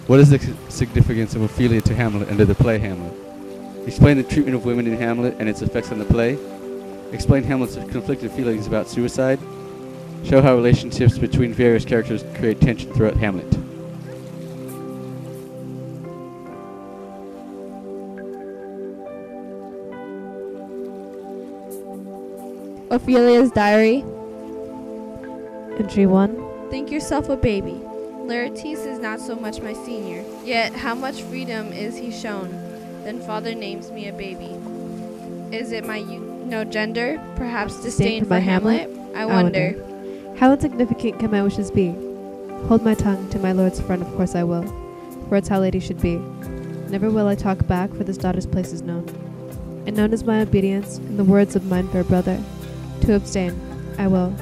What is the significance of Ophelia to Hamlet under the play Hamlet? Explain the treatment of women in Hamlet and its effects on the play. Explain Hamlet's conflicted feelings about suicide. Show how relationships between various characters create tension throughout Hamlet. Ophelia's diary. Entry 1. Think yourself a baby. Laertes is not so much my senior, yet how much freedom is he shown? Then father names me a baby. Is it my no gender? Perhaps disdain for Hamlet? I wonder. How insignificant can my wishes be? Hold my tongue to my lord's front, of course I will, for it's how ladies should be. Never will I talk back, for this daughter's place is known. And known is my obedience, in the words of mine fair brother. To abstain, I will,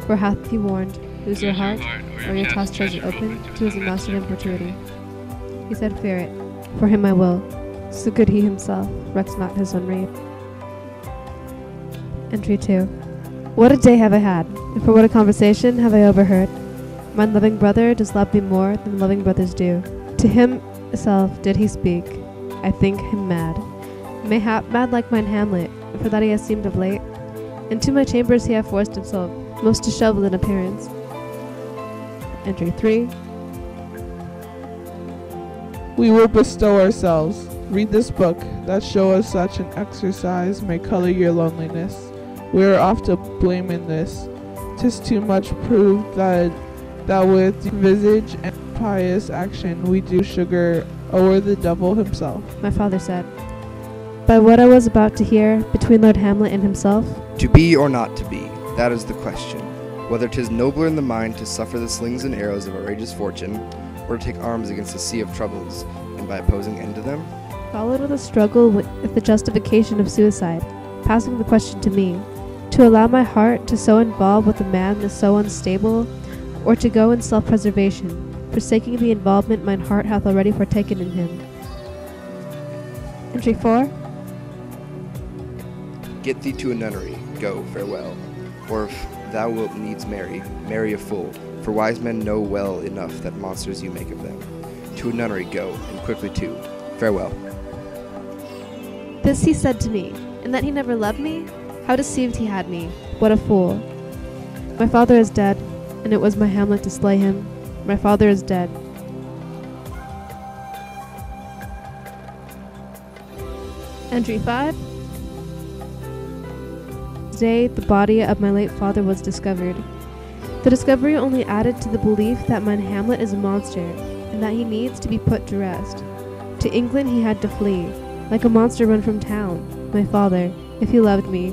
for hath he warned, lose your heart, or your tossed treasure open to his mastered importunity. He said, fear it, for him I will, so good he himself recks not his own rede. Entry 2. What a day have I had, and for what a conversation have I overheard. Mine loving brother does love me more than loving brothers do. To himself did he speak, I think him mad. Mayhap mad like mine Hamlet, for that he has seemed of late. Into my chambers he hath forced himself, most dishevelled in appearance. Entry 3. We will bestow ourselves. Read this book, that show us such an exercise may color your loneliness. We are oft to blame in this. 'Tis too much proved that with visage and pious action we do sugar o'er the devil himself. My father said, by what I was about to hear between Lord Hamlet and himself, To be or not to be, that is the question. Whether 'tis nobler in the mind to suffer the slings and arrows of outrageous fortune, or to take arms against a sea of troubles, and by opposing end to them? followed with a struggle with the justification of suicide, passing the question to me, to allow my heart to so involve with a man is so unstable, or to go in self-preservation, forsaking the involvement mine heart hath already partaken in him. Entry 4. Get thee to a nunnery, go, farewell. Or if thou wilt needs marry a fool, for wise men know well enough that monsters you make of them. To a nunnery go, and quickly too, farewell. This he said to me, and that he never loved me? How deceived he had me, what a fool. My father is dead, and it was my Hamlet to slay him. My father is dead. Entry 5. Today, the body of my late father was discovered. The discovery only added to the belief that mine Hamlet is a monster, and that he needs to be put to rest. To England he had to flee, like a monster run from town. My father, if he loved me,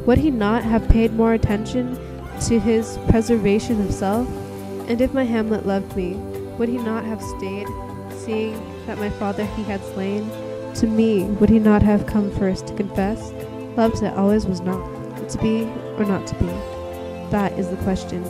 would he not have paid more attention to his preservation of self? And if my Hamlet loved me, would he not have stayed, seeing that my father he had slain? To me, would he not have come first to confess? Love that always was not, to be or not to be. That is the question.